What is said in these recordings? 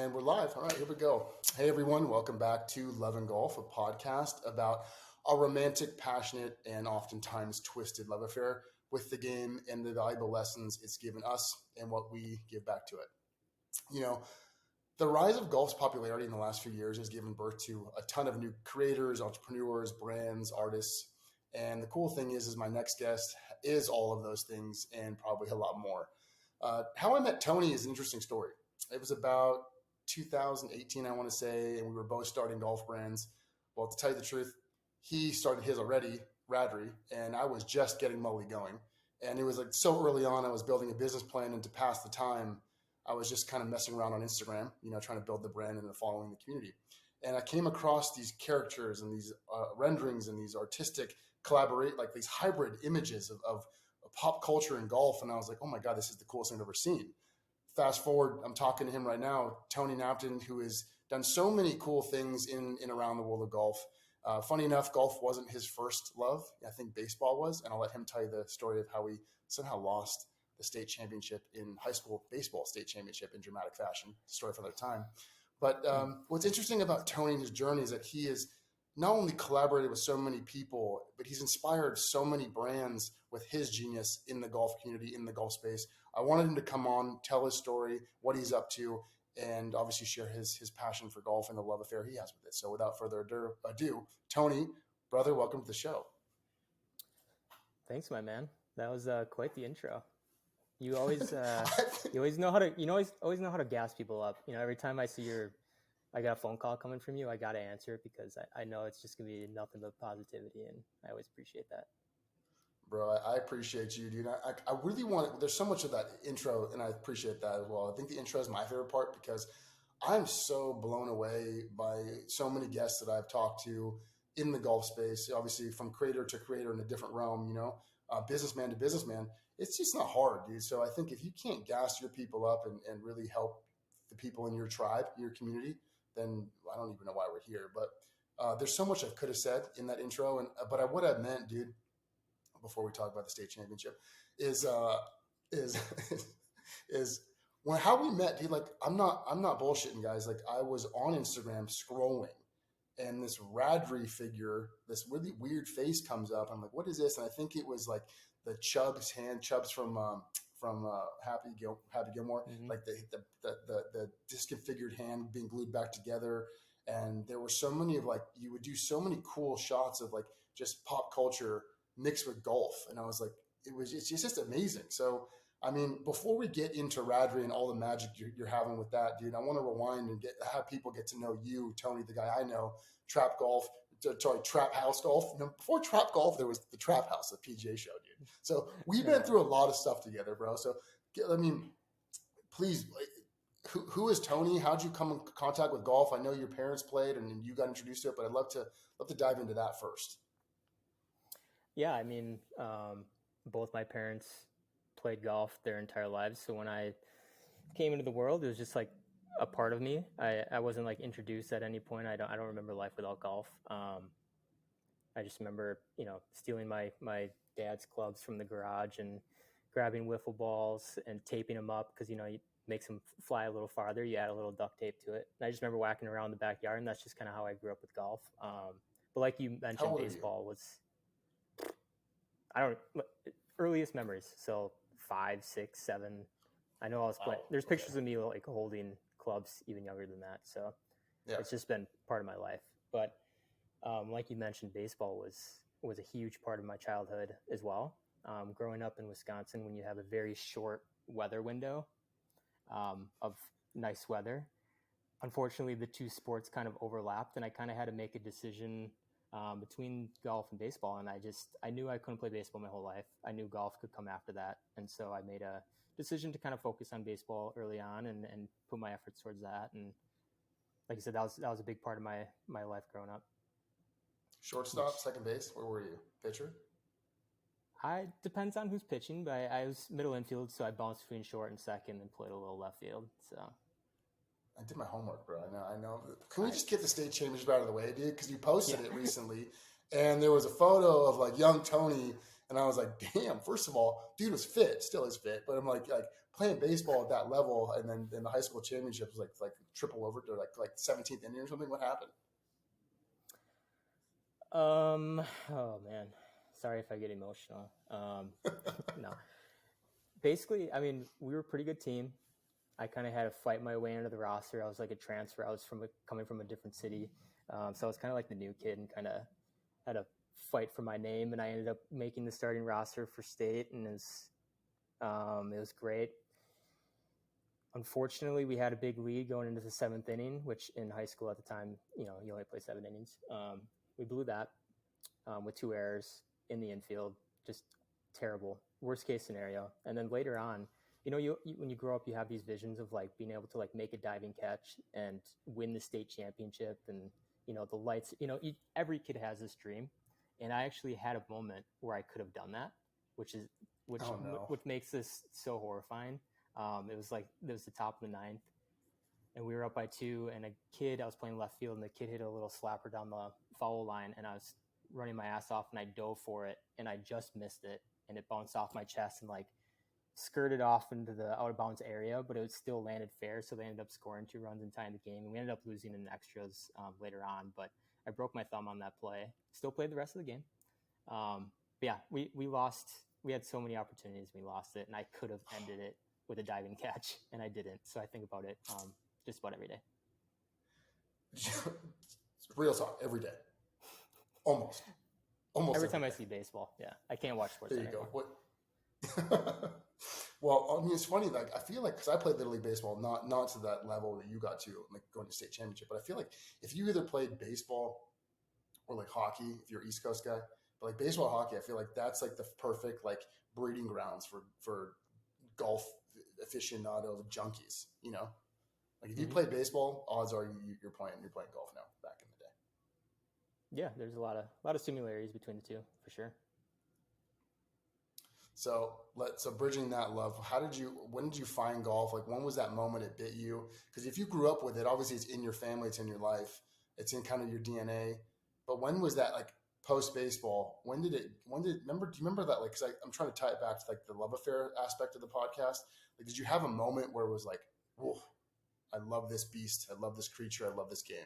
And we're live. All right, here we go. Hey, everyone. Welcome back to Love and Golf, a podcast about a romantic, passionate, and oftentimes twisted love affair with the game and the valuable lessons it's given us and what we give back to it. You know, the rise of golf's popularity in the last few years has given birth to a ton of new creators, entrepreneurs, brands, artists. And the cool thing is my next guest is all of those things and probably a lot more. How I met Tony is an interesting story. It was about 2018, I want to say, and we were both starting golf brands. Well, to tell you the truth, he started his already, Radry, and I was just getting Mully going. And it was like so early on, I was building a business plan, and to pass the time, I was just kind of messing around on Instagram, trying to build the brand and the following the community. And I came across these characters and these renderings and these artistic like these hybrid images of pop culture and golf. And I was like, oh my God, this is the coolest thing I've ever seen. Fast forward, I'm talking to him right now, Tony Knapton, who has done so many cool things in and around the world of golf. Funny enough, golf wasn't his first love. I think baseball was. And I'll let him tell you the story of how we somehow lost the state championship in high school baseball state championship in dramatic fashion. Story for another time. But what's interesting about Tony and his journey is that he has not only collaborated with so many people, but he's inspired so many brands with his genius in the golf community, in the golf space. I wanted him to come on, tell his story, what he's up to, and obviously share his passion for golf and the love affair he has with it. So without further ado, Tony, brother, welcome to the show. Thanks, my man. That was quite the intro. You always you always know how to always know how to gas people up. Every time I got a phone call coming from you, I got to answer it because I know it's just going to be nothing but positivity, and I always appreciate that. Bro, I appreciate you, dude. I really there's so much of that intro, and I appreciate that as well. I think the intro is my favorite part because I'm so blown away by so many guests that I've talked to in the golf space, obviously from creator to creator in a different realm, businessman to businessman. It's just not hard, dude. So I think if you can't gas your people up and really help the people in your tribe, your community, then I don't even know why we're here. But there's so much I could have said in that intro. But what I meant, dude, before we talk about the state championship, is when how we met, dude. Like I'm not bullshitting, guys. Like I was on Instagram scrolling, and this Radry figure, this really weird face comes up. I'm like, what is this? And I think it was like the Chubb's from Happy Gilmore, Mm-hmm. like the disconfigured hand being glued back together. And there were so many of you would do so many cool shots of just pop culture mixed with golf. And I was like, it's just amazing. So, I mean, before we get into Radry and all the magic you're having with that, dude, I want to rewind and have people get to know you, Tony, the guy I know, Trap House Golf. Before Trap Golf, there was the Trap House, the PGA show, dude. So we've been through a lot of stuff together, bro. So, I mean, please, who is Tony? How'd you come in contact with golf? I know your parents played and you got introduced to it, but I'd love to dive into that first. Yeah, I mean, both my parents played golf their entire lives. So when I came into the world, it was just like a part of me. I wasn't introduced at any point. I don't remember life without golf. I just remember, stealing my dad's clubs from the garage and grabbing wiffle balls and taping them up because, it makes them fly a little farther. You add a little duct tape to it. And I just remember whacking around the backyard, and that's just kind of how I grew up with golf. But like you mentioned, baseball was, earliest memories. So 5, 6, 7. I know I was playing. There's pictures of me holding clubs even younger than that. So It's just been part of my life. But like you mentioned, baseball was a huge part of my childhood as well. Growing up in Wisconsin, when you have a very short weather window of nice weather, unfortunately, the two sports kind of overlapped, and I kind of had to make a decision between golf and baseball. And I knew I couldn't play baseball my whole life. I knew golf could come after that. And so I made a decision to kind of focus on baseball early on and put my efforts towards that. And like I said, that was a big part of my life growing up. Shortstop, second base, where were you? Pitcher? Depends on who's pitching, but I was middle infield, so I bounced between short and second and played a little left field. So I did my homework, bro. I know. Can we just get the state championship out of the way, dude? Because you posted it recently, and there was a photo of young Tony, And I was like, damn, first of all, dude was fit, still is fit. But I'm like playing baseball at that level, and then in the high school championship was like triple over to like 17th inning or something. What happened? Oh man, sorry if I get emotional. No, basically, I mean, we were a pretty good team. I kind of had to fight my way into the roster. I was like a transfer. I was coming from a different city, so I was kind of like the new kid and kind of had to fight for my name. And I ended up making the starting roster for state, and it was great. Unfortunately, we had a big lead going into the 7th inning, which in high school at the time, you only play 7 innings. We blew that with 2 errors in the infield, just terrible, worst case scenario. And then later on, you when you grow up, you have these visions of like being able to like make a diving catch and win the state championship, and the lights. Every kid has this dream, and I actually had a moment where I could have done that, which makes this so horrifying. It was the top of the 9th, and we were up by 2, and I was playing left field, and the kid hit a little slapper down the foul line, and I was running my ass off, and I dove for it, and I just missed it, and it bounced off my chest and like skirted off into the out of bounds area, but it still landed fair, so they ended up scoring 2 runs and tying the game, and we ended up losing in extras later on, but I broke my thumb on that play. Still played the rest of the game. But yeah, we lost. We had so many opportunities, we lost it, and I could have ended it with a diving catch, and I didn't. So I think about it just about every day. Real talk, every day. Almost every time I see baseball. Yeah, I can't watch sports there you anymore. Go. What? Well, I mean, it's funny. Like, I feel like because I played Little League baseball, not to that level that you got to, like going to state championship. But I feel like if you either played baseball or like hockey, if you're an East Coast guy, but like baseball, hockey, I feel like that's like the perfect like breeding grounds for golf aficionado junkies. Like if you play baseball, odds are you're playing golf now. Back in the day. Yeah, there's a lot of similarities between the two for sure. So bridging that love, when did you find golf? Like, when was that moment it bit you? Because if you grew up with it, obviously it's in your family, it's in your life, it's in kind of your DNA. But when was that, like post baseball? Do you remember that? Like, because I'm trying to tie it back to like the love affair aspect of the podcast. Like, did you have a moment where it was like, whoa, I love this beast, I love this creature, I love this game?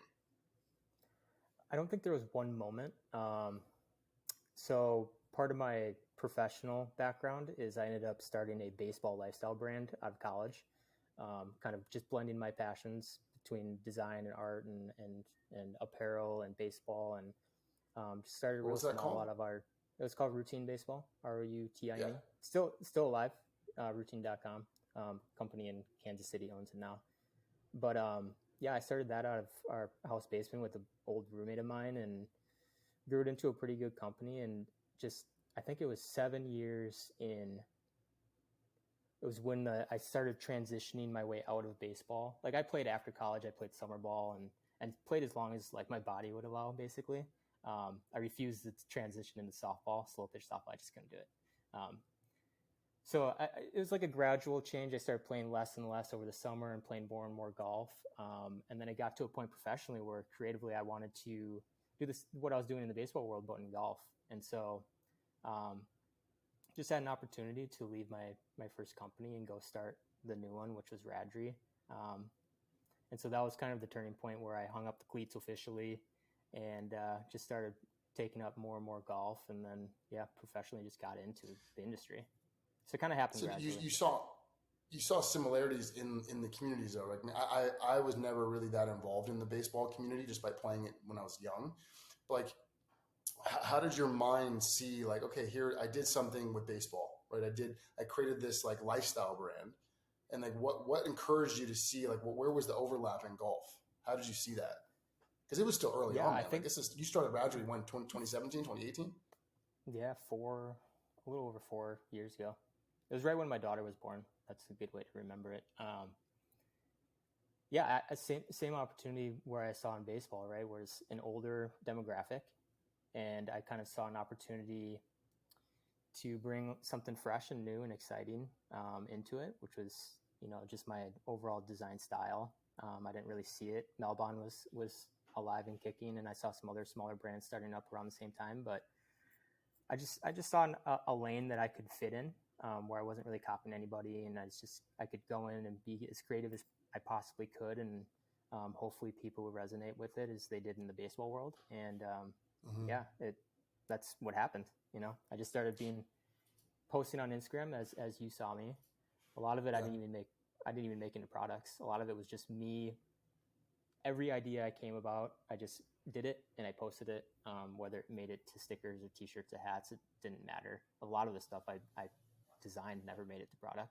I don't think there was one moment. So part of my professional background is I ended up starting a baseball lifestyle brand out of college, kind of just blending my passions between design and art and apparel and baseball, and just started real small out of it was called Routine Baseball, ROUTINE. Yeah. Still alive, routine.com, company in Kansas City owns it now. But yeah, I started that out of our house basement with an old roommate of mine and grew it into a pretty good company. And just, I think it was 7 years in, it was when I started transitioning my way out of baseball. Like I played after college, I played summer ball and played as long as like my body would allow, basically. I refused to transition into softball, slow pitch softball. I just couldn't do it. So it was like a gradual change. I started playing less and less over the summer and playing more and more golf. And then it got to a point professionally where creatively I wanted to do what I was doing in the baseball world, but in golf. And so just had an opportunity to leave my first company and go start the new one, which was Radry. And so that was kind of the turning point where I hung up the cleats officially and just started taking up more and more golf. And then, yeah, professionally just got into the industry. So it kind of happened. So gradually. you saw similarities in the communities though. Like I was never really that involved in the baseball community just by playing it when I was young. But like, how did your mind see like, okay, here I did something with baseball, right? I created this like lifestyle brand, and like what encouraged you to see like where was the overlap in golf? How did you see that? Because it was still early on. Man. I think you started Radry when 2017, 2018. Yeah, a little over 4 years ago. It was right when my daughter was born. That's a good way to remember it. Yeah, same opportunity where I saw in baseball, right? Where it's an older demographic, and I kind of saw an opportunity to bring something fresh and new and exciting into it, which was, just my overall design style. I didn't really see it. Melbourne was alive and kicking, and I saw some other smaller brands starting up around the same time, but I just saw a lane that I could fit in, where I wasn't really copying anybody, and I could go in and be as creative as I possibly could, and hopefully people would resonate with it as they did in the baseball world. And that's what happened. I just started posting on Instagram as you saw me. A lot of it I didn't even make into products. A lot of it was just me. Every idea I came about, I just did it and I posted it. Whether it made it to stickers or t-shirts or hats, it didn't matter. A lot of the stuff I designed never made it to product.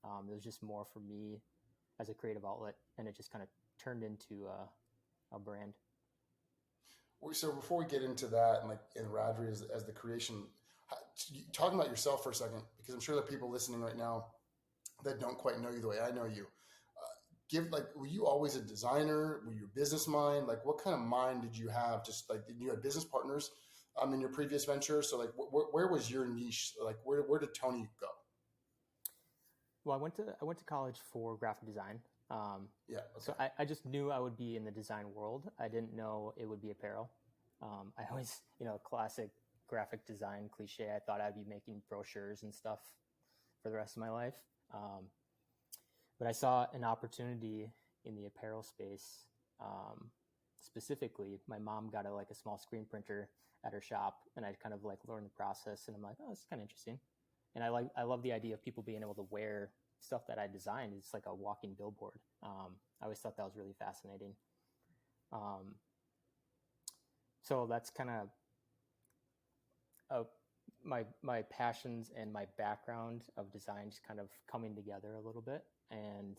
It was just more for me as a creative outlet, and it just kind of turned into a brand. So before we get into that, and like in Radry as the creation, talking about yourself for a second, because I'm sure there are people listening right now that don't quite know you the way I know you. Were you always a designer? Were you a business mind? Like, what kind of mind did you have? Just like, did you have business partners in your previous venture? So like, where was your niche? Like, where did Tony go? Well, I went to college for graphic design. Okay. So I just knew I would be in the design world. I didn't know it would be apparel. I always, classic graphic design cliche. I thought I'd be making brochures and stuff for the rest of my life. But I saw an opportunity in the apparel space. Specifically, my mom got a small screen printer at her shop, and I kind of learned the process, and I'm like, oh, this is kind of interesting. And I love the idea of people being able to wear stuff that I designed. It's like a walking billboard. I always thought that was really fascinating. So that's kind of my passions and my background of design just kind of coming together a little bit. And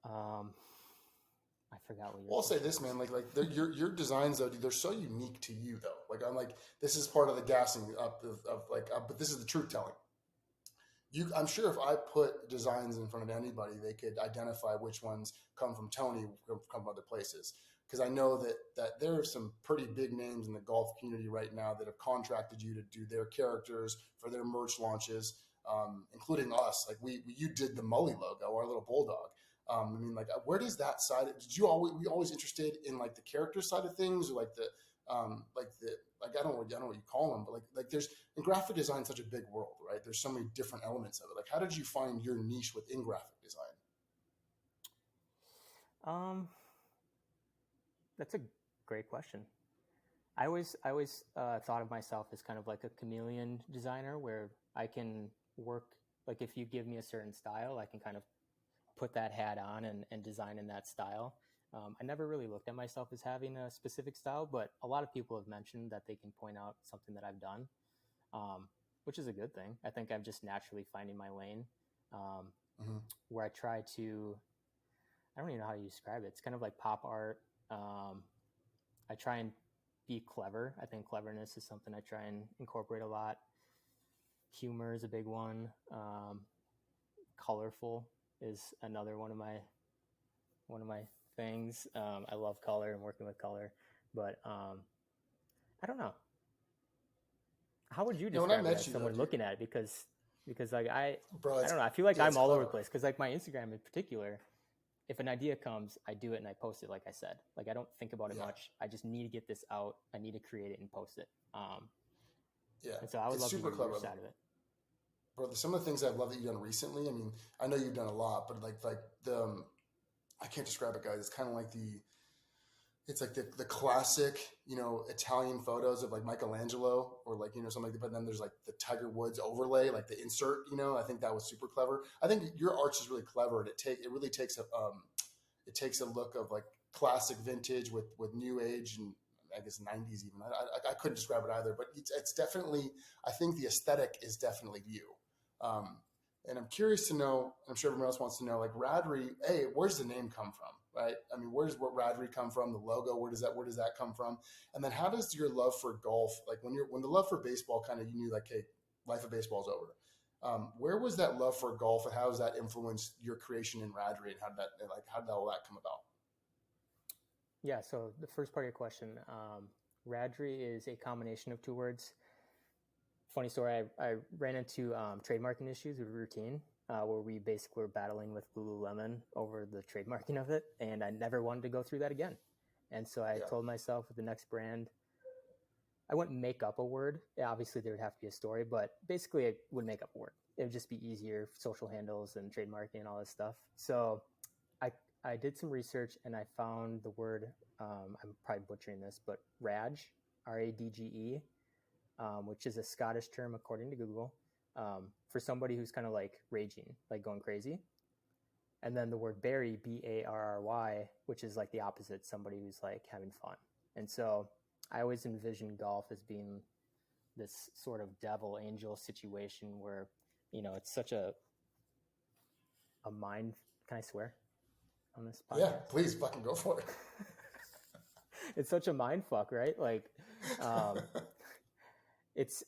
I forgot what I'll say this, man. Like your designs though, dude, they're so unique to you though. Like I'm like, this is part of the gassing up but this is the truth telling. I'm sure if I put designs in front of anybody, they could identify which ones come from Tony, come from other places. Because I know that there are some pretty big names in the golf community right now that have contracted you to do their characters for their merch launches, including us. Like you did the Mully logo, our little bulldog. Where does that side? Were you always interested in like the character side of things, or I don't know what you call them, but like there's in graphic design such a big world, right? There's so many different elements of it. Like, how did you find your niche within graphic design? That's a great question. I always thought of myself as kind of like a chameleon designer, where I can work, like if you give me a certain style, I can kind of put that hat on and design in that style. I never really looked at myself as having a specific style, but a lot of people have mentioned that they can point out something that I've done, which is a good thing. I think I'm just naturally finding my lane, where I try to, I don't even know how to describe it. It's kind of like pop art. I try and be clever. I think cleverness is something I try and incorporate a lot. Humor is a big one. Colorful is another one of my things. I love color and working with color, but I don't know. How would you describe it as someone looking at it? Because like I don't know. I feel like I'm all over the place. Because like my Instagram in particular, if an idea comes, I do it and I post it. Like I said, like I don't think about it much. I just need to get this out. I need to create it and post it. And so I would love to hear your side of it. Bro, some of the things I've loved that you've done recently. I mean, I know you've done a lot, but like the I can't describe it, guys. It's kind of like the classic, Italian photos of like Michelangelo or like, something like that. But then there's like the Tiger Woods overlay, like the insert, I think that was super clever. I think your art's is really clever, and it really takes a look of like classic vintage with new age, and I guess 90s even. I couldn't describe it either, but it's definitely, I think the aesthetic is definitely you. And I'm curious to know, I'm sure everyone else wants to know, like Radry, where's the name come from, right? I mean, where's what Radry come from? The logo, where does that come from? And then how does your love for golf, like when the love for baseball kind of, you knew like, hey, life of baseball is over. Where was that love for golf, and how does that influence your creation in Radry, and how did all that come about? Yeah. So the first part of your question, Radry is a combination of two words. Funny story, I ran into trademarking issues with Routine, where we basically were battling with Lululemon over the trademarking of it, and I never wanted to go through that again. And so I told myself with the next brand, I wouldn't make up a word. Yeah, obviously, there would have to be a story, but basically, I would make up a word. It would just be easier, social handles and trademarking and all this stuff. So I did some research and I found the word, I'm probably butchering this, but Radge, Radge, which is a Scottish term according to Google, for somebody who's kind of like raging, like going crazy. And then the word Barry, Barry, which is like the opposite, somebody who's like having fun. And so I always envision golf as being this sort of devil angel situation where, it's such a mind. Can I swear on this podcast? Yeah, please fucking go for it. It's such a mind fuck, right? Like, it's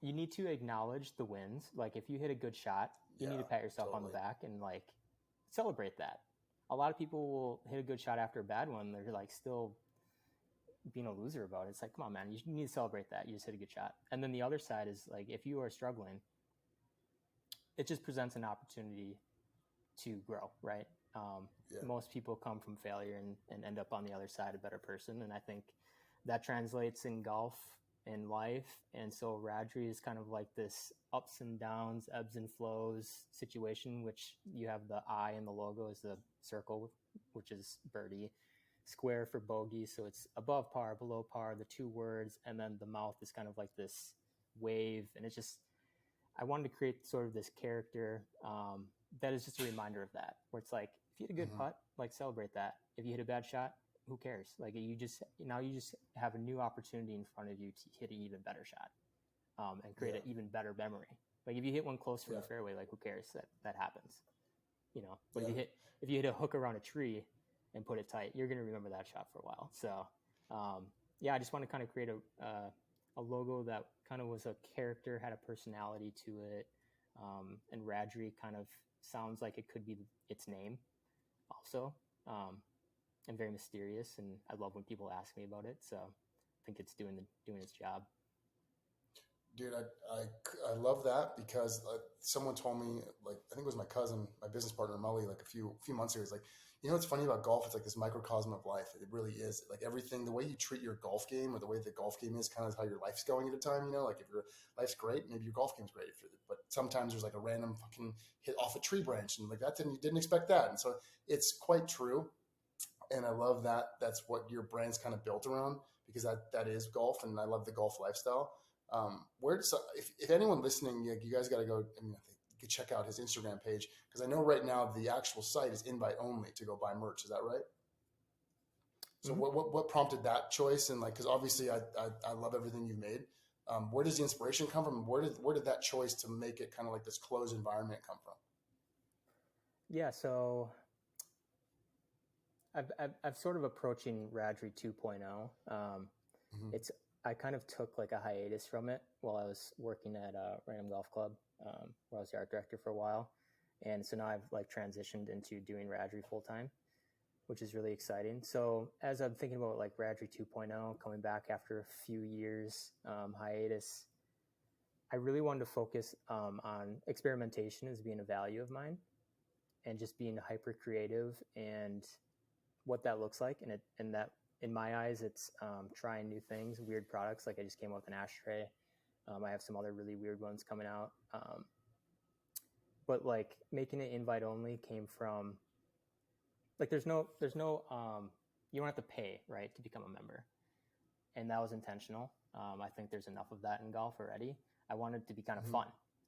you need to acknowledge the wins. Like if you hit a good shot, you need to pat yourself on the back and like celebrate that. A lot of people will hit a good shot after a bad one. They're like still being a loser about it. It's like, come on, man, you need to celebrate that. You just hit a good shot. And then the other side is like, if you are struggling, it just presents an opportunity to grow, right? Most people come from failure and end up on the other side a better person. And I think that translates in golf and life. And so Radry is kind of like this ups and downs, ebbs and flows situation, which you have the I in the logo is the circle, which is birdie, square for bogey. So it's above par, below par, the two words. And then the mouth is kind of like this wave. And it's just, I wanted to create sort of this character that is just a reminder of that, where it's like, if you hit a good putt, like celebrate that. If you hit a bad shot, who cares? Like you just have a new opportunity in front of you to hit an even better shot and create an even better memory. Like if you hit one close from the fairway, like who cares? That happens, But if you hit a hook around a tree and put it tight, you're going to remember that shot for a while. So I just want to kind of create a logo that kind of was a character, had a personality to it, and Radry kind of sounds like it could be its name also, and very mysterious, and I love when people ask me about it, so I think it's doing its job. Dude, I love that because someone told me, like, I think it was my cousin, my business partner Mully, like a few months ago. He's like, what's funny about golf? It's like this microcosm of life. It really is. Like everything, the way you treat your golf game or the way the golf game is kind of how your life's going at a time, Like if your life's great, maybe your golf game's great. But sometimes there's like a random fucking hit off a tree branch and like you didn't expect that. And so it's quite true. And I love that. That's what your brand's kind of built around because that is golf. And I love the golf lifestyle. If anyone listening, you guys got to go. I think you could check out his Instagram page because I know right now the actual site is invite only to go buy merch. Is that right? So what prompted that choice? And like, because obviously I love everything you've made. Where does the inspiration come from? Where did that choice to make it kind of like this closed environment come from? Yeah, so I've sort of approaching Radry 2.0. I kind of took like a hiatus from it while I was working at a random golf club where I was the art director for a while. And so now I've like transitioned into doing Radry full time, which is really exciting. So as I'm thinking about like Radry 2.0, coming back after a few years hiatus, I really wanted to focus on experimentation as being a value of mine and just being hyper creative and what that looks like. And that, in my eyes, it's trying new things, weird products. Like I just came out with an ashtray. I have some other really weird ones coming out. But like making it invite only came from like, there's no, you don't have to pay, right, to become a member. And that was intentional. I think there's enough of that in golf already. I wanted it to be kind of fun.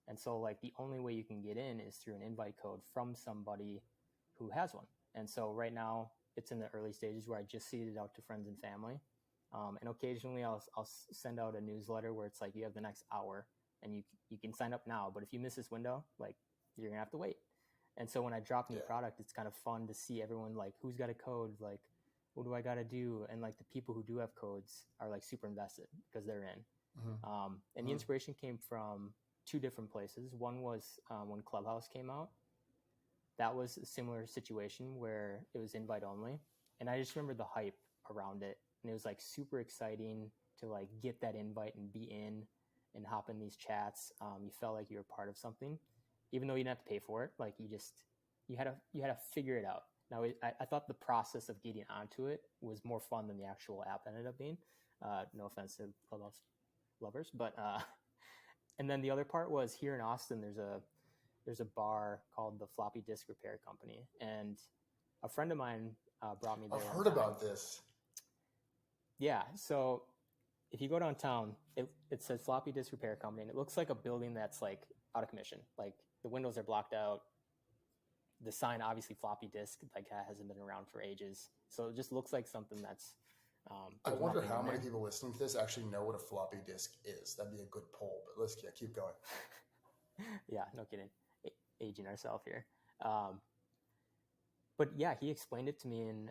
And so like the only way you can get in is through an invite code from somebody who has one. And so right now, it's in the early stages where I just seed it out to friends and family. And occasionally I'll send out a newsletter where it's like, you have the next hour and you can sign up now. But if you miss this window, like you're going to have to wait. And so when I drop new product, it's kind of fun to see everyone like, who's got a code? Like, what do I got to do? And like the people who do have codes are like super invested because they're in. And the inspiration came from two different places. One was when Clubhouse came out. That was a similar situation where it was invite only. And I just remember the hype around it. And it was like super exciting to like get that invite and be in and hop in these chats. You felt like you were part of something, even though you didn't have to pay for it. Like you had to figure it out. Now, I thought the process of getting onto it was more fun than the actual app ended up being. No offense to Clubhouse lovers, but and then the other part was here in Austin. There's a bar called the Floppy Disk Repair Company, and a friend of mine brought me there. I've heard about this. Yeah, so if you go downtown, it says Floppy Disk Repair Company, and it looks like a building that's like out of commission. Like the windows are blocked out. The sign, obviously, floppy disk, like hasn't been around for ages. So it just looks like something that's. I wonder how many people listening to this actually know what a floppy disk is. That'd be a good poll, but let's keep going. Yeah, no kidding. Aging ourselves here. But yeah, he explained it to me, and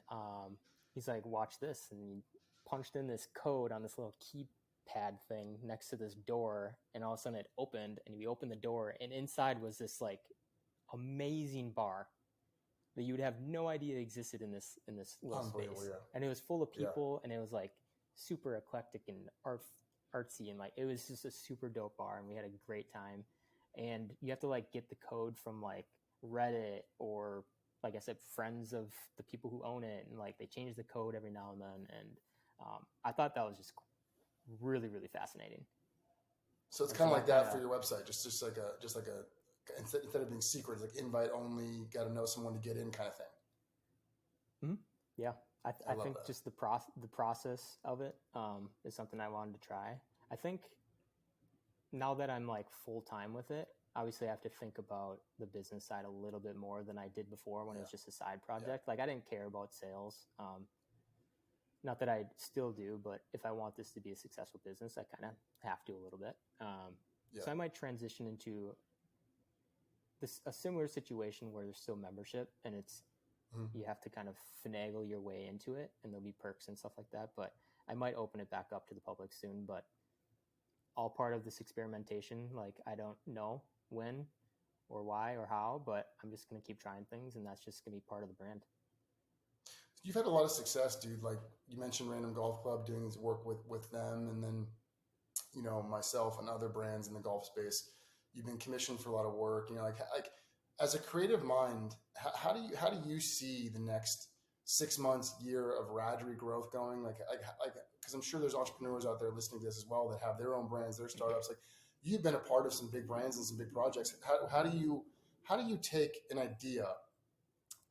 he's like, watch this. And he punched in this code on this little keypad thing next to this door, and all of a sudden it opened, and we opened the door, and inside was this like amazing bar that you would have no idea existed in this little space. Yeah. And it was full of people, and it was like super eclectic and artsy, and like it was just a super dope bar, and we had a great time. And you have to like get the code from like Reddit or, like I said, friends of the people who own it, and like they change the code every now and then. And I thought that was just really, really fascinating. So it's kind of like that for your website, just like a instead of being secret, it's like invite only, got to know someone to get in kind of thing. Mm-hmm. Yeah. I think that. Just the process of it is something I wanted to try. I think now that I'm like full time with it, obviously I have to think about the business side a little bit more than I did before when it was just a side project. Yeah. Like I didn't care about sales. Not that I still do, but if I want this to be a successful business, I kind of have to a little bit. So I might transition into a similar situation where there's still membership, and it's you have to kind of finagle your way into it, and there'll be perks and stuff like that. But I might open it back up to the public soon, but all part of this experimentation. Like I don't know when or why or how, but I'm just going to keep trying things, and that's just going to be part of the brand. You've had a lot of success, dude. Like you mentioned Random Golf Club, doing this work with them, and then, you know, myself and other brands in the golf space. You've been commissioned for a lot of work. You know, like as a creative mind, how do you see the next 6 months, year of Radry growth going? Like, because I'm sure there's entrepreneurs out there listening to this as well that have their own brands, their startups. Like, you've been a part of some big brands and some big projects. How do you take an idea,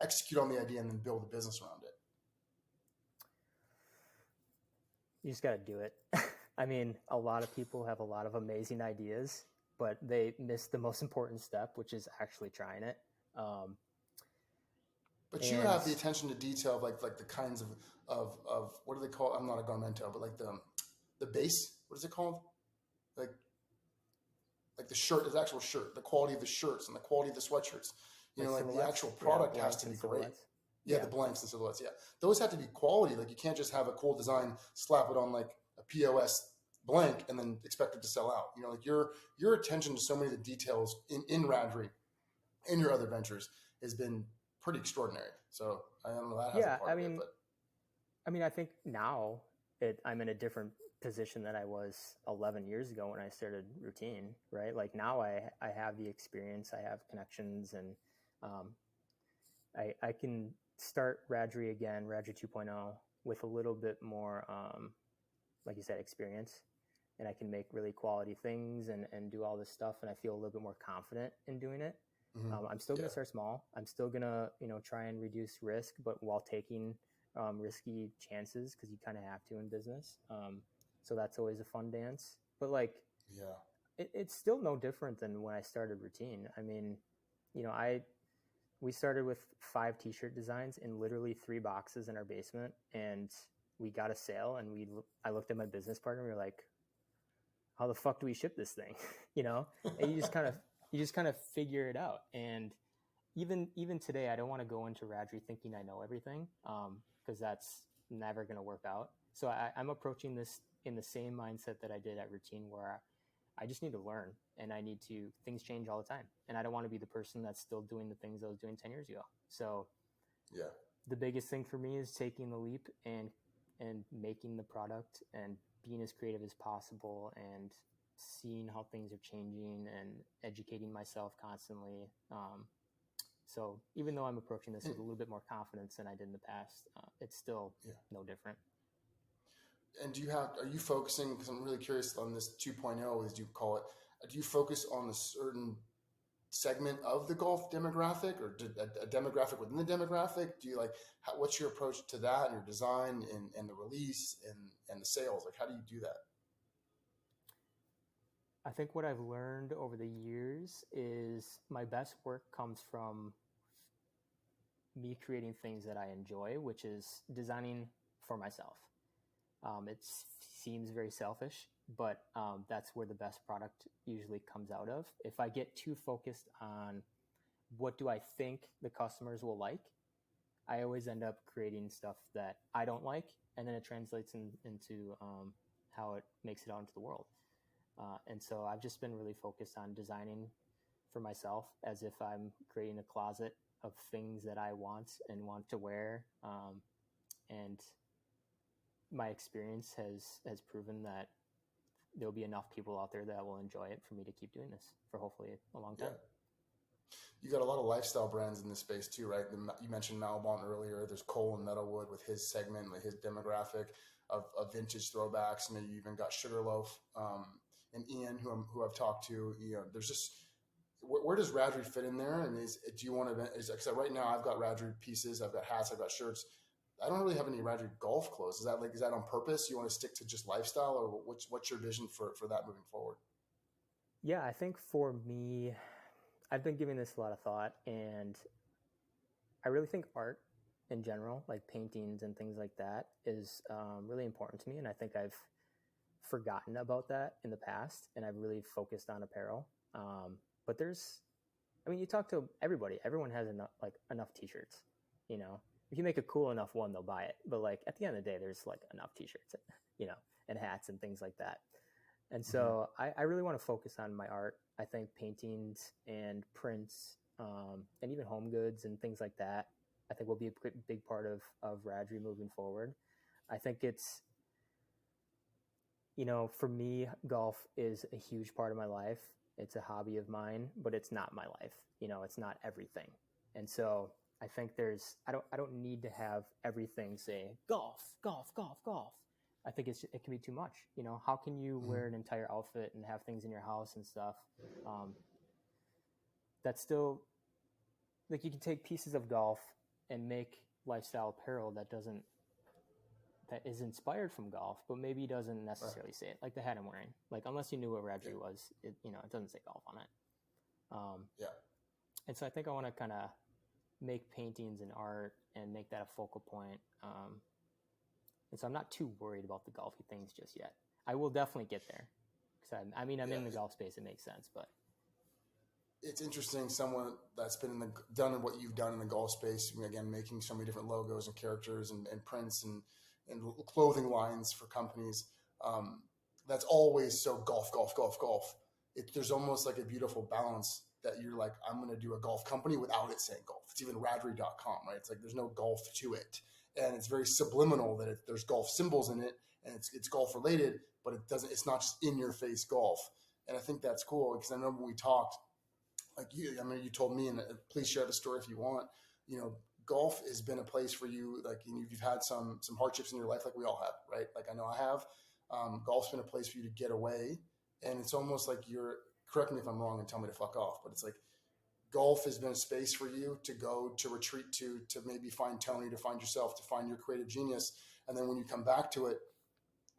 execute on the idea, and then build a business around it? You just got to do it. I mean, a lot of people have a lot of amazing ideas, but they miss the most important step, which is actually trying it. But you have the attention to detail of like the kinds of what do they call? I'm not a garmento, but like the base. What is it called? Like the shirt, the actual shirt, the quality of the shirts and the quality of the sweatshirts. You know, like the actual product has to be great. Yeah, the blanks and silhouettes. Yeah, those have to be quality. Like you can't just have a cool design, slap it on like a POS blank, and then expect it to sell out. You know, like your attention to so many of the details in Radry, in your other ventures, has been pretty extraordinary. So I don't know that has a part of it, but I mean, I think now I'm in a different position than I was 11 years ago when I started Routine, right? Like now I have the experience, I have connections, and I can start Radry again, Radry 2.0, with a little bit more, like you said, experience, and I can make really quality things and do all this stuff, and I feel a little bit more confident in doing it. Mm-hmm. I'm still going to start small. I'm still going to, try and reduce risk, but while taking risky chances, because you kind of have to in business. So that's always a fun dance. But like, it's still no different than when I started Routine. I mean, we started with 5 t-shirt designs in literally 3 boxes in our basement, and we got a sale, and I looked at my business partner, and we were like, how the fuck do we ship this thing? And you just kind of figure it out. And even today, I don't want to go into Radry thinking I know everything, because that's never going to work out. So I'm approaching this in the same mindset that I did at Routine, where I just need to learn, and things change all the time. And I don't want to be the person that's still doing the things I was doing 10 years ago. So the biggest thing for me is taking the leap and making the product and being as creative as possible and seeing how things are changing and educating myself constantly. So even though I'm approaching this with a little bit more confidence than I did in the past, it's still no different. And are you focusing, because I'm really curious on this 2.0, as you call it, do you focus on a certain segment of the golf demographic, or a demographic within the demographic? Do you what's your approach to that, and your design and the release and the sales? Like, how do you do that? I think what I've learned over the years is my best work comes from me creating things that I enjoy, which is designing for myself. It seems very selfish, but that's where the best product usually comes out of. If I get too focused on what do I think the customers will like, I always end up creating stuff that I don't like, and then it translates into how it makes it out into the world. And so I've just been really focused on designing for myself as if I'm creating a closet of things that I want and want to wear. And my experience has proven that there'll be enough people out there that will enjoy it for me to keep doing this for hopefully a long time. Yeah. You got a lot of lifestyle brands in this space too, right? You mentioned Malbon earlier. There's Cole and Metalwood with his segment, with his demographic of vintage throwbacks. And then you even got Sugarloaf and Ian, who I've talked to. There's just, where does Radry fit in there? And do you want to? Because right now I've got Radry pieces, I've got hats, I've got shirts. I don't really have any Radry golf clothes. Is that on purpose? You want to stick to just lifestyle, or what's your vision for that moving forward? Yeah, I think for me, I've been giving this a lot of thought, and I really think art in general, like paintings and things like that, is really important to me. And I think I've forgotten about that in the past, and I've really focused on apparel. But you talk to everybody. Everyone has enough t-shirts, If you make a cool enough one, they'll buy it. But at the end of the day, there's enough t-shirts, and hats and things like that. And so I really want to focus on my art. I think paintings and prints and even home goods and things like that, I think will be a big part of Radry moving forward. I think it's, for me, golf is a huge part of my life. It's a hobby of mine, but it's not my life. It's not everything. And so I think I don't need to have everything say golf, golf, golf, golf. I think it can be too much. How can you wear an entire outfit and have things in your house and stuff? That's still you can take pieces of golf and make lifestyle apparel that is inspired from golf, but maybe doesn't necessarily say it. Like the hat I'm wearing, unless you knew what Radry was, it doesn't say golf on it. And so I think I want to kind of make paintings and art and make that a focal point. And so I'm not too worried about the golfy things just yet. I will definitely get there. Because I'm in the golf space. It makes sense, but it's interesting. Someone that's been done what you've done in the golf space, again, making so many different logos and characters and prints and clothing lines for companies. That's always so golf, golf, golf, golf. There's almost like a beautiful balance that you're like, I'm going to do a golf company without it saying golf. It's even radry.com, right? It's there's no golf to it. And it's very subliminal that there's golf symbols in it and it's golf related, but it's not just in your face golf. And I think that's cool because I remember when we talked, you told me, and please share the story if you want, golf has been a place for you. You've had some hardships in your life, like we all have, right? I know I have. Golf's been a place for you to get away. And it's almost like correct me if I'm wrong and tell me to fuck off, but it's golf has been a space for you to go to retreat to maybe find Tony, to find yourself, to find your creative genius. And then when you come back to it,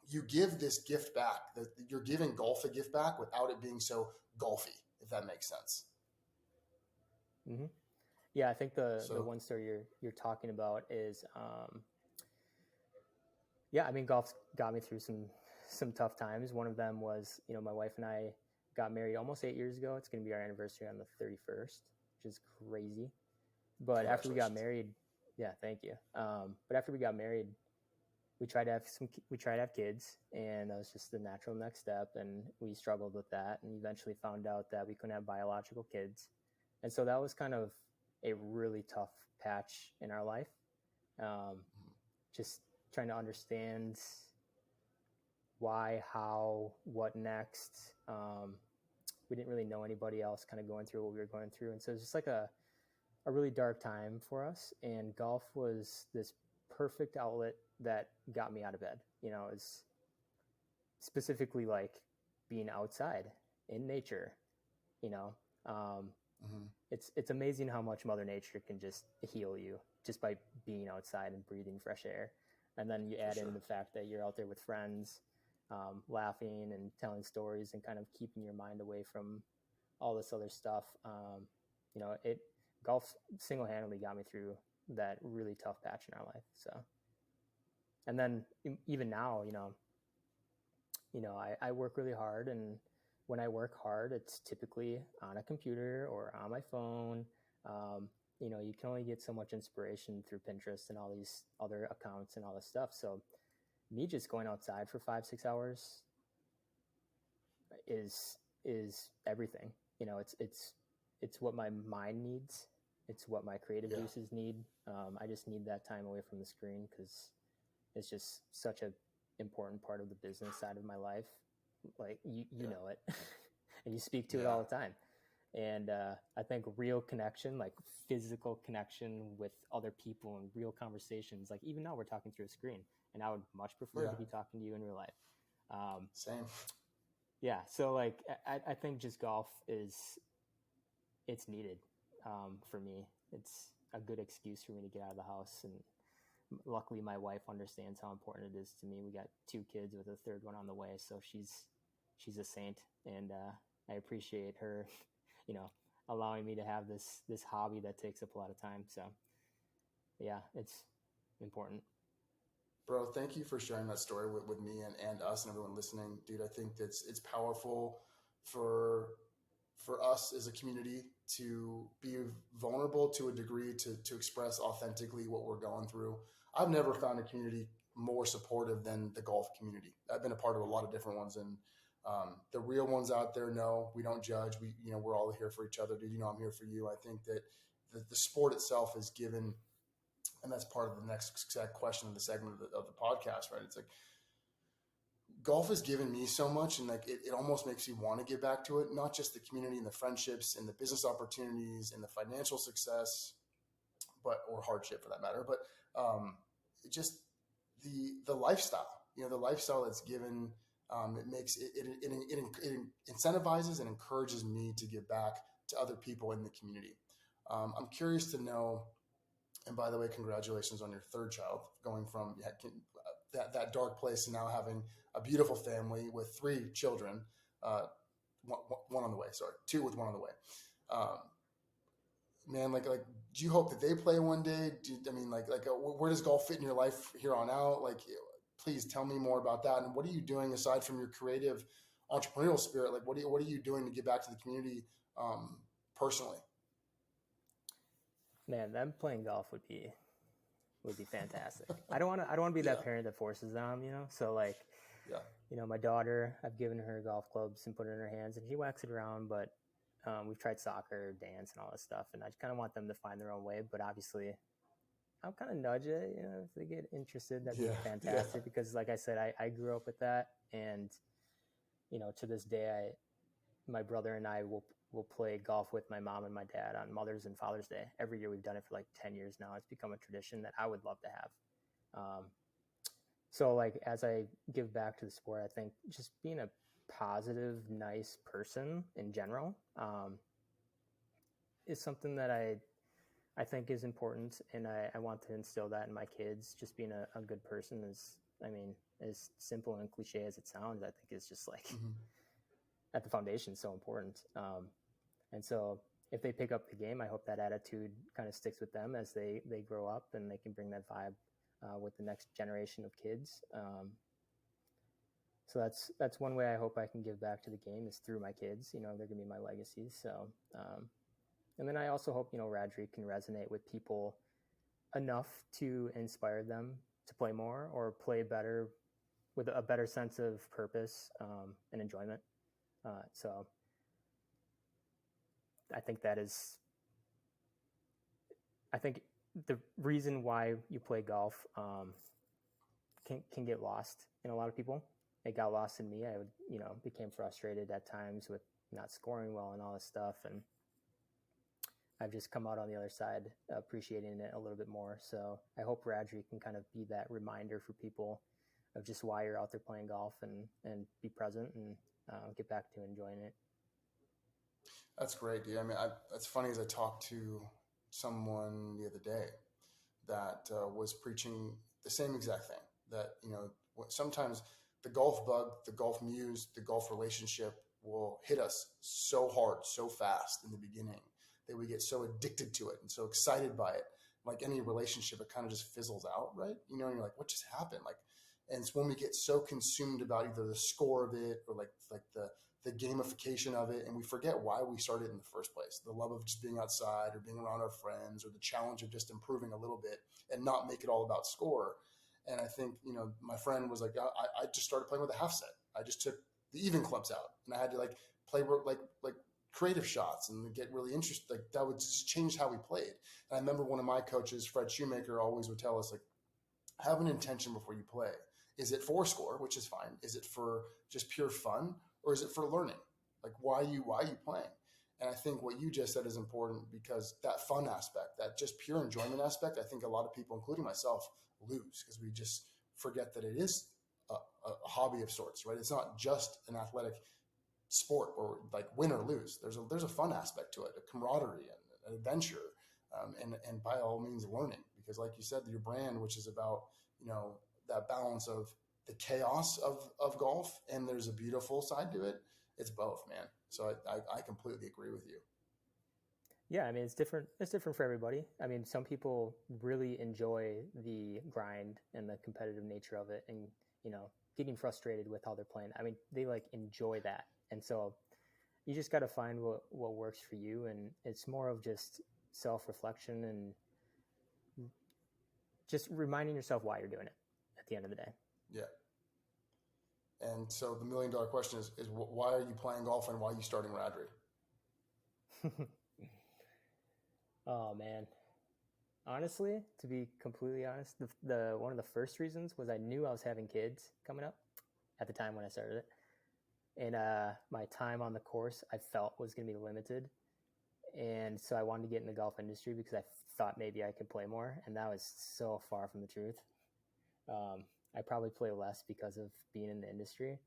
you give this gift back. You're giving golf a gift back without it being so golfy, if that makes sense. Mm-hmm. Yeah, I think the one story you're talking about is, golf's got me through some tough times. One of them was, my wife and I got married almost 8 years ago. It's going to be our anniversary on the 31st, which is crazy. But after we got married, yeah, thank you. But after we got married, we tried to have kids, and that was just the natural next step. And we struggled with that, and eventually found out that we couldn't have biological kids. And so that was kind of a really tough patch in our life. Just trying to understand why, how, what next. We didn't really know anybody else kind of going through what we were going through. And so it's just a really dark time for us, and golf was this perfect outlet that got me out of bed. It's specifically like being outside in nature. you know Mm-hmm. it's amazing how much Mother Nature can just heal you just by being outside and breathing fresh air. And then you add in the fact that you're out there with friends, laughing and telling stories and kind of keeping your mind away from all this other stuff. Golf single-handedly got me through that really tough patch in our life. So, and then even now, I work really hard, and when I work hard, it's typically on a computer or on my phone. You can only get so much inspiration through Pinterest and all these other accounts and all this stuff. So me just going outside for 5-6 hours is everything. It's what my mind needs. It's what my creative juices need. I just need that time away from the screen because it's just such a important part of the business side of my life. Like you know it and you speak to it all the time. And I think real connection, like physical connection with other people and real conversations, like even now we're talking through a screen, and I would much prefer to be talking to you in real life. Same. Yeah. So like, I think just golf it's needed for me. It's a good excuse for me to get out of the house. And luckily my wife understands how important it is to me. We got 2 kids with a third one on the way. So she's a saint, and I appreciate her, allowing me to have this hobby that takes up a lot of time. So yeah, it's important. Bro, thank you for sharing that story with me and us and everyone listening. Dude, I think it's powerful for us as a community to be vulnerable to a degree, to express authentically what we're going through. I've never found a community more supportive than the golf community. I've been a part of a lot of different ones, and the real ones out there know we don't judge. We're all here for each other, dude. I'm here for you. I think that the sport itself is given, and that's part of the next question of the segment of the podcast, right? It's like golf has given me so much, and like it almost makes me want to give back to it. Not just the community and the friendships and the business opportunities and the financial success, or hardship for that matter, but just the lifestyle. The lifestyle that's given. It makes it incentivizes and encourages me to give back to other people in the community. I'm curious to know, and by the way, congratulations on your 3rd child, going from that dark place to now having a beautiful family with 3 children, one on the way. Sorry, 2 with 1 on the way. Man, like, do you hope that they play one day? Where does golf fit in your life here on out? Like, please tell me more about that. And what are you doing aside from your creative entrepreneurial spirit? Like, what are you doing to give back to the community personally? Man, them playing golf would be fantastic. I don't want to be that parent that forces them, So like, my daughter, I've given her golf clubs and put it in her hands, and she whacks it around. But we've tried soccer, dance, and all this stuff, and I kind of want them to find their own way. But obviously, I'll kind of nudge it, if they get interested, that'd be fantastic. Because like I said, I grew up with that. And, to this day, my brother and I will play golf with my mom and my dad on Mother's and Father's Day. Every year. We've done it for like 10 years now. It's become a tradition that I would love to have. So like, as I give back to the sport, I think just being a positive, nice person in general is something that I think is important, and I want to instill that in my kids. Just being a good person is, as simple and cliche as it sounds, I think is just like at the foundation, so important. And so if they pick up the game, I hope that attitude kind of sticks with them as they grow up, and they can bring that vibe with the next generation of kids. So that's one way I hope I can give back to the game, is through my kids. They're going to be my legacy. So, and then I also hope, Radry can resonate with people enough to inspire them to play more or play better with a better sense of purpose and enjoyment. So I think the reason why you play golf can get lost in a lot of people. It got lost in me. I became frustrated at times with not scoring well and all this stuff. And I've just come out on the other side appreciating it a little bit more. So I hope Radry can kind of be that reminder for people of just why you're out there playing golf and be present and get back to enjoying it. That's great, dude. I mean, it's funny as I talked to someone the other day that was preaching the same exact thing, that, sometimes the golf bug, the golf muse, the golf relationship will hit us so hard, so fast in the beginning that we get so addicted to it and so excited by it. Like any relationship, it kind of just fizzles out, right? And you're like, what just happened? And it's when we get so consumed about either the score of it or like the gamification of it, and we forget why we started in the first place. The love of just being outside or being around our friends, or the challenge of just improving a little bit and not make it all about score. And I think, my friend was like, I just started playing with a half set. I just took the even clubs out, and I had to play like creative shots and get really interested. Like that would just change how we played. And I remember one of my coaches, Fred Shoemaker, always would tell us, like, have an intention before you play. Is it for score, which is fine? Is it for just pure fun, or is it for learning? Like, why are you playing? And I think what you just said is important, because that fun aspect, that just pure enjoyment aspect, I think a lot of people, including myself, lose, because we just forget that it is a hobby of sorts, right? It's not just an athletic sport or like win or lose. There's a fun aspect to it, a camaraderie and an adventure, and by all means learning, because like you said, your brand, which is about, that balance of the chaos of golf, and there's a beautiful side to it. It's both, man. So I completely agree with you. Yeah, I mean, it's different. It's different for everybody. I mean, some people really enjoy the grind and the competitive nature of it, and getting frustrated with how they're playing. I mean, they enjoy that, and so you just got to find what works for you, and it's more of just self-reflection and just reminding yourself why you're doing it at the end of the day. Yeah. And so the $1 million question is why are you playing golf, and why are you starting Radry? Oh man, honestly, to be completely honest, the one of the first reasons was I knew I was having kids coming up at the time when I started it, and my time on the course I felt was going to be limited, and so I wanted to get in the golf industry because I thought maybe I could play more, and that was so far from the truth. I probably play less because of being in the industry,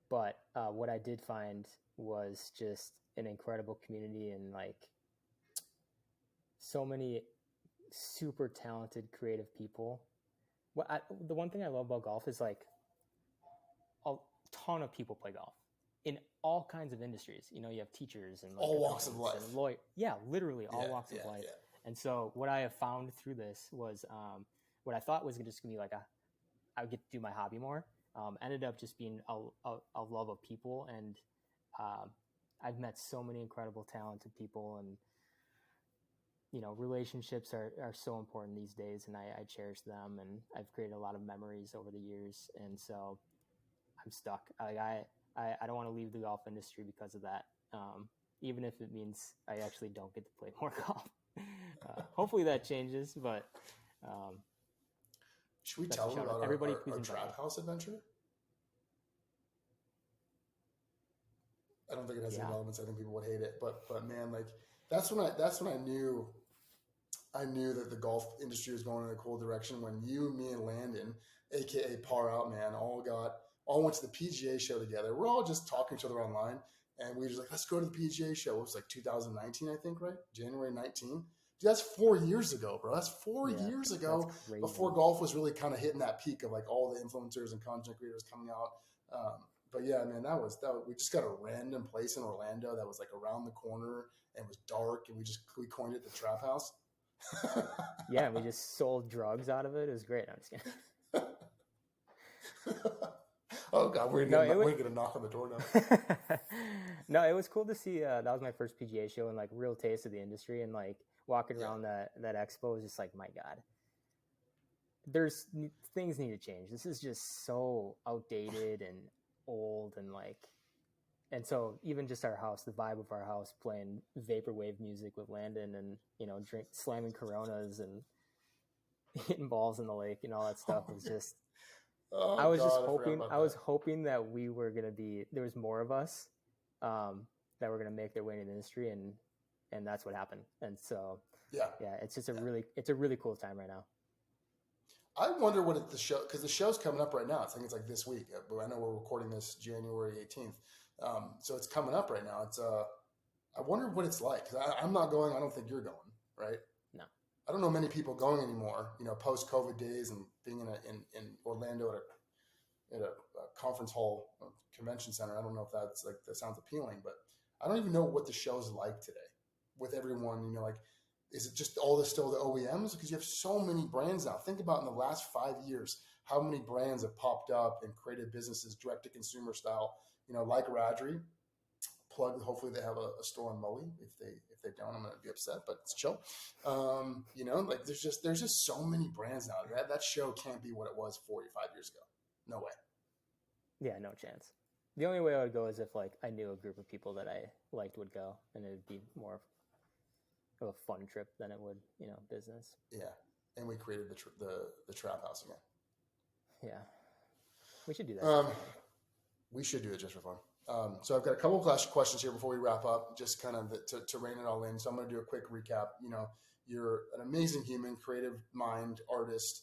but what I did find was just an incredible community, and so many super talented, creative people. The one thing I love about golf is a ton of people play golf in all kinds of industries. You have teachers and all walks of life. And yeah, literally all walks of life. Yeah. And so what I have found through this was what I thought was just going to be I would get to do my hobby more. Ended up just being a love of people, and I've met so many incredible, talented people, and relationships are so important these days, and I cherish them, and I've created a lot of memories over the years, and so I'm stuck. I don't want to leave the golf industry because of that, even if it means I actually don't get to play more golf. Hopefully that changes, but should we tell them about our trap house adventure? I don't think it has any elements. I think people would hate it, but man, that's when I knew that the golf industry was going in a cool direction, when you, me, and Landon, aka Par Out Man, all went to the PGA show together. We're all just talking to each other online, and we were just let's go to the PGA show. It was 2019, I think, right? January 19. Dude, that's 4 years ago, bro. That's 4 years ago, before golf was really kind of hitting that peak of all the influencers and content creators coming out. But yeah, man, that was we just got a random place in Orlando that was around the corner, and it was dark, and we coined it the Trap House. Yeah, we just sold drugs out of it. It was great. I'm just kidding. Oh God, we're gonna knock on the door now. No, it was cool to see. That was my first PGA show, and real taste of the industry, and walking around that expo was just my God. There's things need to change. This is just so outdated and old, and so even just our house, the vibe of our house, playing vaporwave music with Landon, and slamming Coronas and hitting balls in the lake and all that stuff was just. I was hoping that we were gonna be. There was more of us that were gonna make their way into the industry, and and that's what happened. And so, yeah, it's just it's a really cool time right now. I wonder what the show, because the show's coming up right now. I think it's like this week. But I know we're recording this January 18th. So it's coming up right now. I wonder what it's like, because I'm not going. I don't think you're going, right? No. I don't know many people going anymore, post COVID days and being in Orlando at a conference hall, convention center. I don't know if that sounds appealing, but I don't even know what the show's like today with everyone, like, is it just all this still the OEMs? Because you have so many brands now. Think about in the last 5 years, how many brands have popped up and created businesses direct to consumer style, like Radry. Plug. Hopefully they have a store in Maui. If they don't, I'm going to be upset, but it's chill. Like there's just so many brands now. That show can't be what it was 4 or 5 years ago. No way. Yeah, no chance. The only way I would go is if like I knew a group of people that I liked would go, and it would be more of a fun trip than it would, business. Yeah, and we created the trap house again. Yeah, we should do that. We should do it just for fun. So I've got a couple of questions here before we wrap up, just kind of to rein it all in. So I'm going to do a quick recap. You're an amazing human, creative mind, artist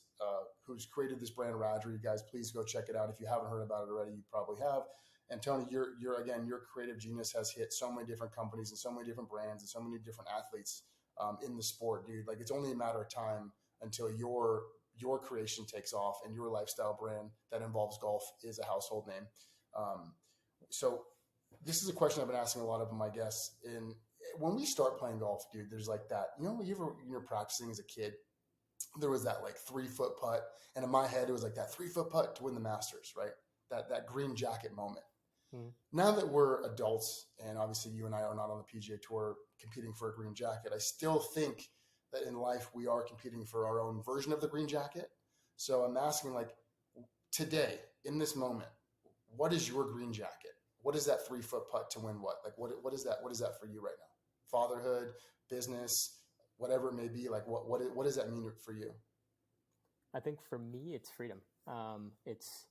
who's created this brand Radry. You guys, please go check it out. If you haven't heard about it already, you probably have. And Tony, your creative genius has hit so many different companies and so many different brands and so many different athletes in the sport, dude. Like, it's only a matter of time until your creation takes off and your lifestyle brand that involves golf is a household name. So this is a question I've been asking a lot of my guests. When we start playing golf, dude, there's like that, when you're practicing as a kid, there was that like 3-foot putt. And in my head, it was like that 3-foot putt to win the Masters, right? That green jacket moment. Now that we're adults, and obviously you and I are not on the PGA Tour competing for a green jacket, I still think that in life we are competing for our own version of the green jacket. So I'm asking, like, today, in this moment, what is your green jacket? What is that 3-foot putt to win what? Like, what is that? What is that for you right now? Fatherhood, business, whatever it may be. Like, what does that mean for you? I think for me, it's freedom. It's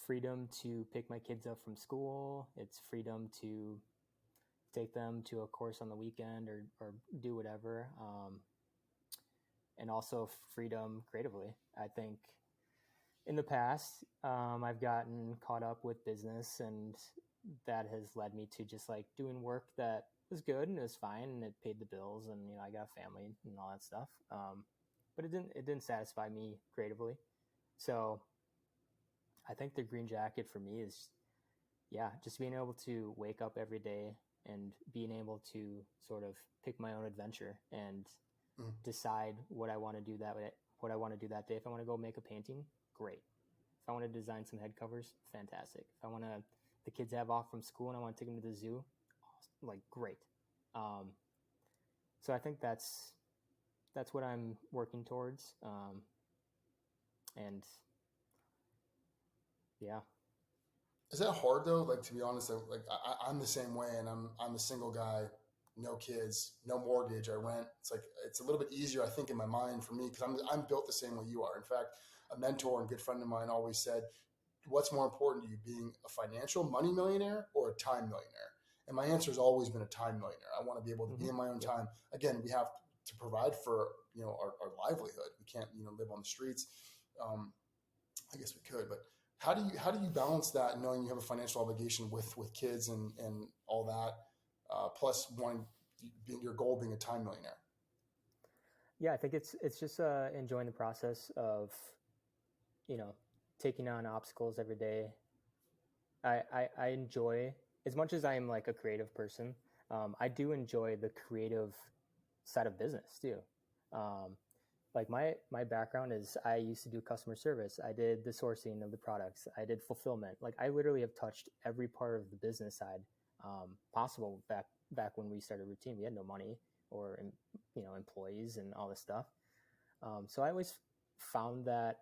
freedom to pick my kids up from school. It's freedom to take them to a course on the weekend or do whatever. And also freedom creatively. I think in the past, I've gotten caught up with business, and that has led me to just like doing work that was good and it was fine and it paid the bills, and I got a family and all that stuff. But it didn't satisfy me creatively. So I think the green jacket for me is, just being able to wake up every day and being able to sort of pick my own adventure and decide what I want to do that day. If I want to go make a painting, great. If I want to design some head covers, fantastic. If the kids have off from school and I want to take them to the zoo, like, great. So I think that's what I'm working towards. And yeah. Is that hard though? Like, to be honest, like I'm the same way, and I'm a single guy, no kids, no mortgage. I rent. It's like, it's a little bit easier, I think, in my mind for me, because I'm built the same way you are. In fact, a mentor and good friend of mine always said, what's more important to you, being a financial money millionaire or a time millionaire? And my answer has always been a time millionaire. I want to be able to be in my own time. Again, we have to provide for our livelihood. We can't live on the streets. I guess we could, but how do you balance that, knowing you have a financial obligation with kids and all that, plus your goal being a time millionaire? Yeah, I think it's just enjoying the process of taking on obstacles every day. I enjoy, as much as I am like a creative person, I do enjoy the creative side of business too. Like my background is, I used to do customer service. I did the sourcing of the products. I did fulfillment. Like, I literally have touched every part of the business side possible back when we started Routine. We had no money or employees and all this stuff. So I always found that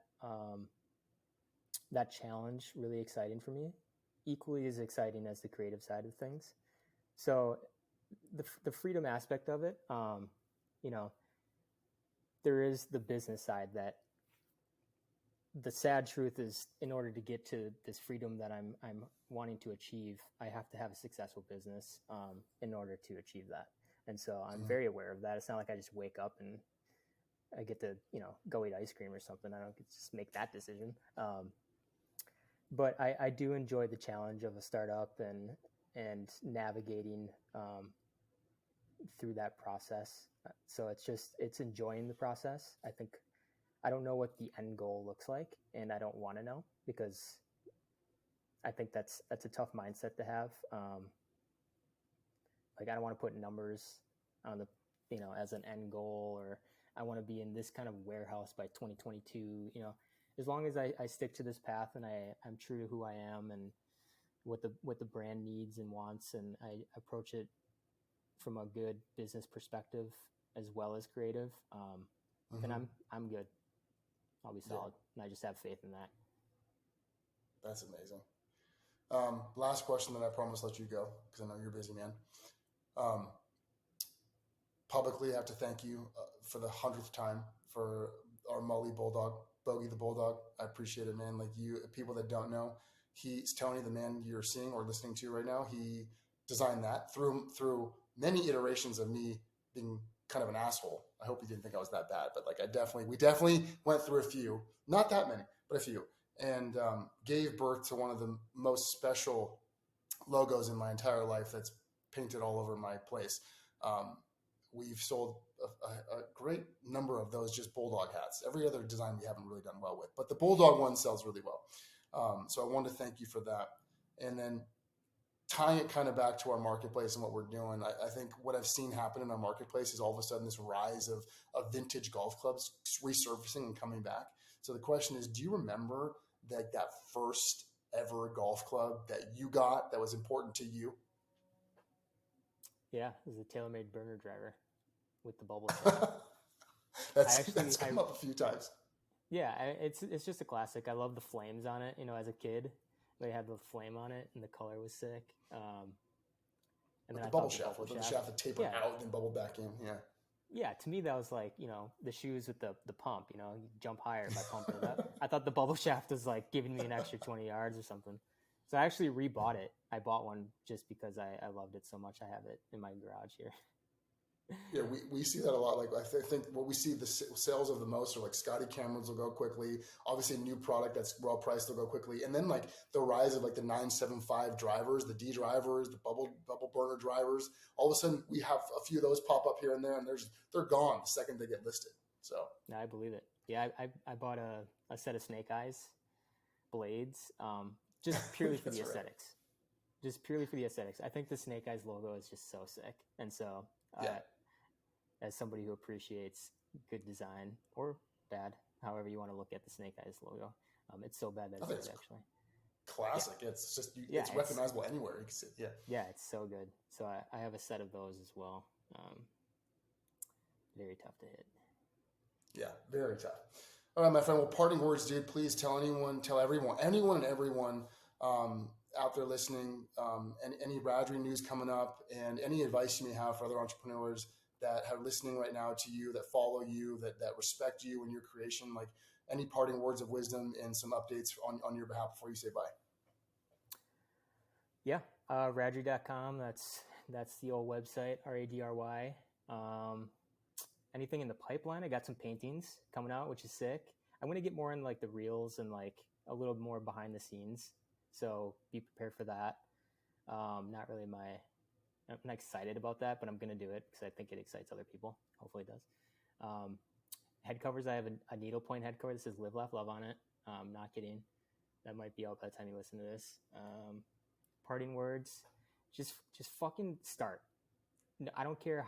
that challenge really exciting for me, equally as exciting as the creative side of things. So the freedom aspect of it, there is the business side that the sad truth is, in order to get to this freedom that I'm wanting to achieve, I have to have a successful business in order to achieve that. And so I'm very aware of that. It's not like I just wake up and I get to, go eat ice cream or something. I don't get to just make that decision. But I do enjoy the challenge of a startup and navigating through that process. So it's enjoying the process. I don't know what the end goal looks like, and I don't want to know, because I think that's a tough mindset to have. Like, I don't want to put numbers on the, as an end goal, or I want to be in this kind of warehouse by 2022. As long as I stick to this path and I'm true to who I am and what the brand needs and wants, and I approach it from a good business perspective as well as creative, then I'm good. I'll be solid. Yeah. And I just have faith in that. That's amazing. Last question, then I promise let you go, because I know you're busy, man. Publicly, I have to thank you for the 100th time for our Mully Bulldog, Bogey the Bulldog. I appreciate it, man. Like, you people that don't know, he's Tony, the man you're seeing or listening to right now. He designed that through many iterations of me being kind of an asshole. I hope you didn't think I was that bad, but like, we definitely went through a few, not that many, but a few, and gave birth to one of the most special logos in my entire life that's painted all over my place. We've sold a great number of those just Bulldog hats. Every other design we haven't really done well with, but the Bulldog one sells really well. So I wanted to thank you for that. And then tying it kind of back to our marketplace and what we're doing, I think what I've seen happen in our marketplace is all of a sudden this rise of vintage golf clubs resurfacing and coming back. So the question is, do you remember that first ever golf club that you got that was important to you? Yeah, it was a TaylorMade burner driver with the bubble shaft. That's come up a few times. Yeah, it's just a classic. I love the flames on it. As a kid, they had the flame on it, and the color was sick. And then the bubble shaft, the shaft that tapered out and then bubbled back in. Yeah. Yeah, to me that was like, the shoes with the pump. You jump higher by pumping it up. I thought the bubble shaft was like giving me an extra 20 yards or something. So I actually rebought it. I bought one just because I loved it so much. I have it in my garage here. Yeah, we see that a lot. Like, I think what we see the sales of the most are like Scotty Camerons will go quickly. Obviously, a new product that's well priced will go quickly, and then like the rise of like the 975 drivers, the D drivers, the bubble burner drivers. All of a sudden, we have a few of those pop up here and there, and they're gone the second they get listed. So yeah, I believe it. Yeah, I bought a set of Snake Eyes blades, just purely for the aesthetics. Right. Just purely for the aesthetics. I think the Snake Eyes logo is just so sick, and so. As somebody who appreciates good design or bad, however you want to look at the Snake Eyes logo, it's so bad that it's good, actually. Classic. Yeah. It's just it's recognizable anywhere. You can see it. Yeah, it's so good. So I have a set of those as well. Very tough to hit. Yeah, very tough. All right, my friend. Well, parting words, dude. Please tell anyone and everyone out there listening, and any Radry news coming up, and any advice you may have for other entrepreneurs that are listening right now to you, that follow you, that respect you and your creation. Like, any parting words of wisdom and some updates on your behalf before you say bye. Yeah, Radry.com. That's the old website, Radry. Anything in the pipeline? I got some paintings coming out, which is sick. I'm going to get more in like the reels and like a little more behind the scenes. So be prepared for that. I'm not excited about that, but I'm going to do it because I think it excites other people. Hopefully it does. Head covers. I have a needlepoint head cover that says Live, Laugh, Love on it. Not kidding. That might be out by the time you listen to this. Parting words. Just fucking start. I don't care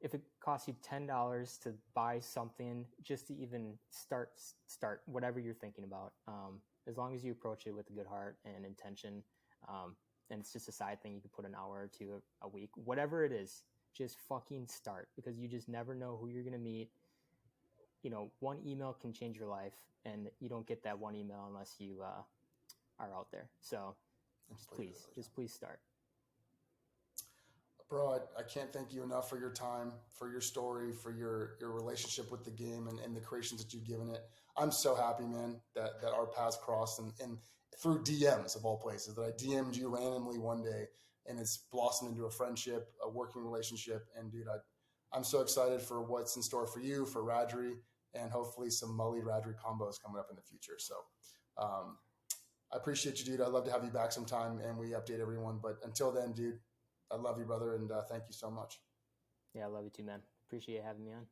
if it costs you $10 to buy something, just to even start whatever you're thinking about. As long as you approach it with a good heart and intention, and it's just a side thing you can put an hour or two a week, whatever it is, just fucking start, because you just never know who you're going to meet. One email can change your life, and you don't get that one email unless you are out there. So just please start. Bro, I can't thank you enough for your time, for your story, for your relationship with the game and the creations that you've given it. I'm so happy, man, that our paths crossed and through DMs of all places, that I DM'd you randomly one day and it's blossomed into a friendship, a working relationship. And dude, I'm so excited for what's in store for you, for Radry, and hopefully some Mully Radry combos coming up in the future. So I appreciate you, dude. I'd love to have you back sometime and we update everyone. But until then, dude, I love you, brother, and thank you so much. Yeah, I love you too, man. Appreciate having me on.